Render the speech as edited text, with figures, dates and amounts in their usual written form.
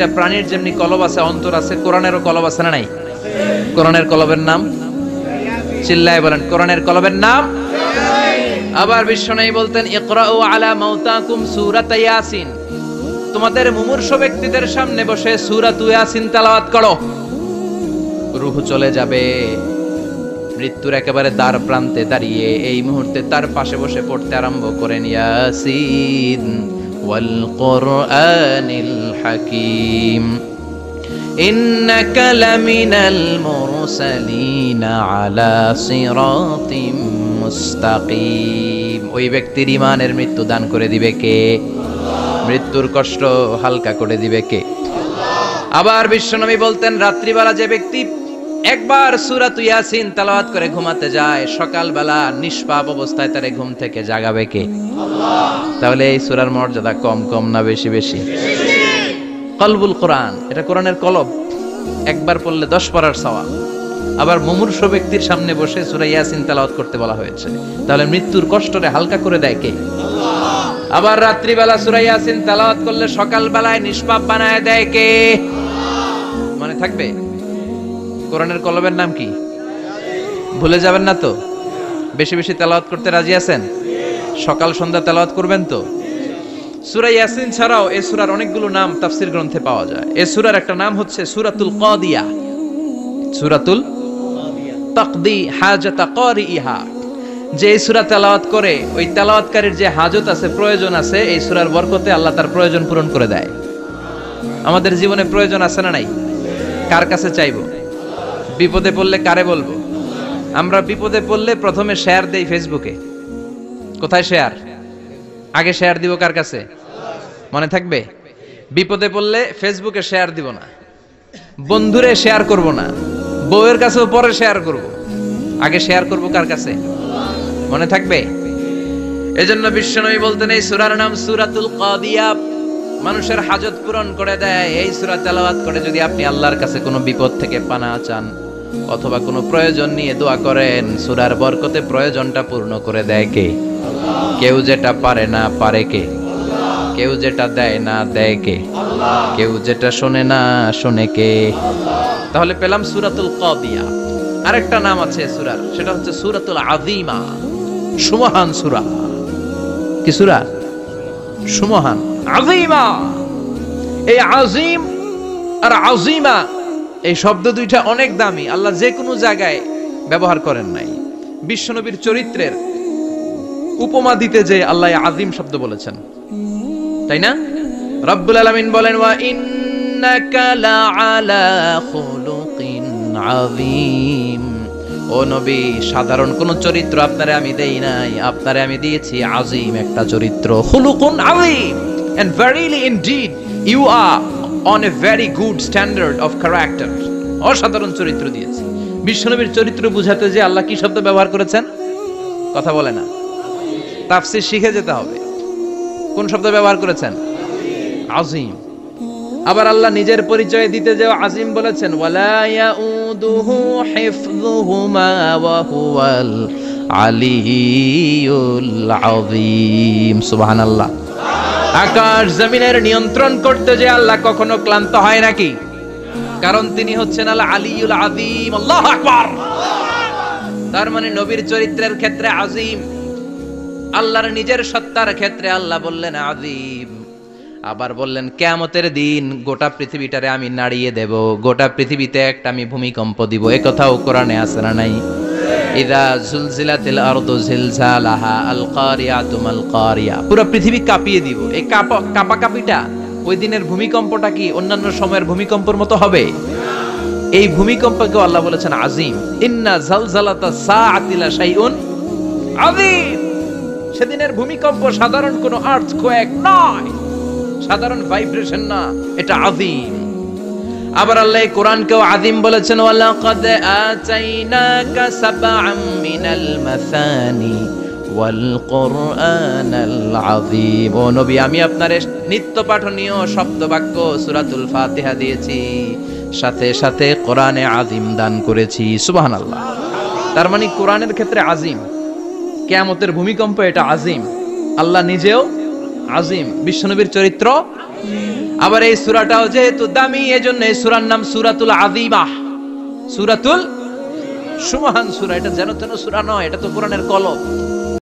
প্রাণীর যেমনি কলব আছে, অন্তর আছে, কোরআনেরও কলব আছে না নাই? কোরআনের কলবের নাম চিল্লায় বলেন, কোরআনের কলবের নাম। আবার বিশ্বনবী বলতেন, ইকরাউ আলা মাউতাকুম সূরাত ইয়াসিন, তোমাদের মুমূর্ষু ব্যক্তিদের সামনে বসে সূরাত ইয়াসিন তেলাওয়াত করো। রূহ চলে যাবে, মৃত্যুর একেবারে দ্বার প্রান্তে দাঁড়িয়ে এই মুহূর্তে তার পাশে বসে পড়তে আরম্ভ করেন, ইয়াসিন ওয়াল কুরআনিল হাকীম ইন্নাকা লামিনাল মুরসালিনা আলা সিরাতিম মুস্তাকিম। ওই ব্যক্তির ঈমানের মৃত্যু দান করে দিবে কে? মৃত্যুর কষ্ট হালকা করে দিবে কে? আবার বিশ্বনবী বলতেন, রাত্রিবেলা যে ব্যক্তি একবার সূরাত ইয়াসিন তেলাওয়াত করে ঘুমাতে যায়, সকালবেলা নিষ্পাপ অবস্থায় তারে ঘুম থেকে জাগাবে কে? আল্লাহ। তাহলে এই সূরার মর্যাদা কম কম না বেশি বেশি? কলবুল কোরআন, এটা কোরআনের কলব, একবার পড়লে 10 পড়ার সওয়াব। আবার মুমূর্ষু ব্যক্তির সামনে বসে সূরা ইয়াসিন তেলাওয়াত করতে বলা হয়েছে, তাহলে মৃত্যুর কষ্টরে হালকা করে দেয় কে? আল্লাহ। আবার রাত্রিবেলা সূরা ইয়াসিন তেলাওয়াত করলে সকালবেলায় নিষ্পাপ বানায় দেয় কে? আল্লাহ। মনে থাকবে? কোরআনের কলবের নাম কি? ভুলে যাবেন না তো? বেশি বেশি তেলাওয়াত করতে রাজি আছেন? সকাল সন্ধ্যা তেলাওয়াত করবেন তো? সূরা ইয়াসিন ছাড়াও এই সূরার অনেকগুলো নাম তাফসীর গ্রন্থে পাওয়া যায়। এই সূরার একটা নাম হচ্ছে সূরাতুল কাদিয়া, সূরাতুল তাকদি হাজাত কারিহা। যে এই সূরা তেলাওয়াত করে ওই তেলাওয়াতকারীর যে হাজত আছে, প্রয়োজন আছে, এই সূরার বরকতে আল্লাহ তার প্রয়োজন পূরণ করে দেয়। আমাদের জীবনে প্রয়োজন আছে না নাই? কার কাছে চাইবো? বিপদে পড়লে কারে বলবো? আমরা বিপদে পড়লে প্রথমে শেয়ার দেই ফেসবুকে। কোথায় শেয়ার? আগে শেয়ার দিব কার কাছে? মনে থাকবে? বিপদে পড়লে ফেসবুকে শেয়ার দিব না, বন্ধুরে শেয়ার করব না, বউয়ের কাছেও পরে শেয়ার করব, আগে শেয়ার করব কার কাছে? মনে থাকবে? এজন্য বিশ্বনবী বলতেন, এই সূরার নাম সূরাতুল কাদিয়া, মানুষের হাজত পূরণ করে দেয়। এই সূরা তেলাওয়াত করে যদি আপনি আল্লাহর কাছে কোনো বিপদ থেকে পানা চান অথবা কোনো প্রয়োজন নিয়ে দোয়া করেন, সূরার বরকতে প্রয়োজনটা পূর্ণ করে দেয় কে? আল্লাহ। কেউ যেটা পারে না পারে কে? আল্লাহ। কেউ যেটা দেয় না দেয় কে? আল্লাহ। কেউ যেটা শোনে না শোনে কে? আল্লাহ। তাহলে পেলাম সূরাতুল কাদিয়া। আরেকটা নাম আছে সূরার, সেটা হচ্ছে সূরাতুল আযীমা, সুমহান সূরা। কি সূরা? সুমহান, আযীমা। এই আযীম আর আযীমা এই শব্দ দুইটা অনেক দামি, আল্লাহ যে কোনো জায়গায় ব্যবহার করেন নাই। বিশ্বনবীর চরিত্রের উপমা দিতে যে আল্লাহ আযীম শব্দ বলেছেন, তাই না? রব্বুল আলামিন বলেন, ওয়া ইন্নাকা লাআলা খুলুকিন আযীম। ও নবী, সাধারণ কোন চরিত্র আপনারে আমি দেই নাই, আপনারে আমি দিয়েছি আযীম একটা চরিত্র। খুলুকুন আযীম, and verily indeed you are on a very good standard of character. অসাধারণ চরিত্র দিয়েছি। বিশ্বনবীর চরিত্র বুঝাতে যে আল্লাহ কি শব্দ ব্যবহার করেছেন? কথা বলে না, তাফসীর শিখে যেতে হবে। কোন শব্দ ব্যবহার করেছেন? আযীম। আবার আল্লাহ নিজের পরিচয় দিতে যে আযীম বলেছেন, ওয়ালা ইয়াউদুহু হিফযুহুমা ওয়া হুয়াল আলিয়্যুল আযীম। সুবহানাল্লাহ। আকাশ জমিনের নিয়ন্ত্রণ করতে যে আল্লাহ কখনো ক্লান্ত হয় নাকি? কারণ তিনি হচ্ছেন আল আলিয়্যুল আযীম। আল্লাহু আকবার। তার মানে নবীর চরিত্রের ক্ষেত্রে আযীম, আল্লাহর নিজের সত্তার ক্ষেত্রে আল্লাহ বললেন আযীম। আবার বললেন, কিয়ামতের দিন গোটা পৃথিবীটারে আমি নাড়িয়ে দেব, গোটা পৃথিবীতে একটা আমি ভূমিকম্প দিব। এই কথাও কোরআনে আছে না নাই? ইযা জুলজিলাতিল আরদু জিলজালাহা আল কারিয়াতু মাল কারিয়া। পুরো পৃথিবী কাঁপিয়ে দিব। এই কাঁপাকাঁপিটা, ওই দিনের ভূমিকম্পটা কি অন্যান্য সময়ের ভূমিকম্পের মতো হবে? এই ভূমিকম্পকে আল্লাহ বলেছেন আযীম। ইন্না জালজালাতা সাআতি লা শাইউন আযীম। সেদিনের ভূমিকম্প সাধারণ কোনো আর্থকোয়েক নয়, সাধারণ ভাইব্রেশন না, এটা আযীম। আবার আল্লাহ কোরআনকেও আযীম বলেছেন, ওয়ালাকাদ আতাইনাকা সাবআম মিনাল মাসানি ওয়াল কুরআনাল আযীম। ও নবী, আমি আপনারে নিত্য পাঠনীয় শব্দ বাক্য সূরাতুল ফাতিহা দিয়েছি, সাথে সাথে কোরআনে আযীম দান করেছি। সুবহানাল্লাহ। তার মানে কোরআনের ক্ষেত্রে আযীম, কিয়ামতের ভূমিকম্প এটা আযীম, আল্লাহ নিজেও আজিম, বিশ্বনবীর চরিত্র আবার এই সূরাটাও যেহেতু দামি, এজন্য এই সূরার নাম সূরাতুল আযীমাহ, সূরাতুল সুমহান সূরা। এটা যেন তেন সূরা নয়, এটা তো কোরআনের কলম।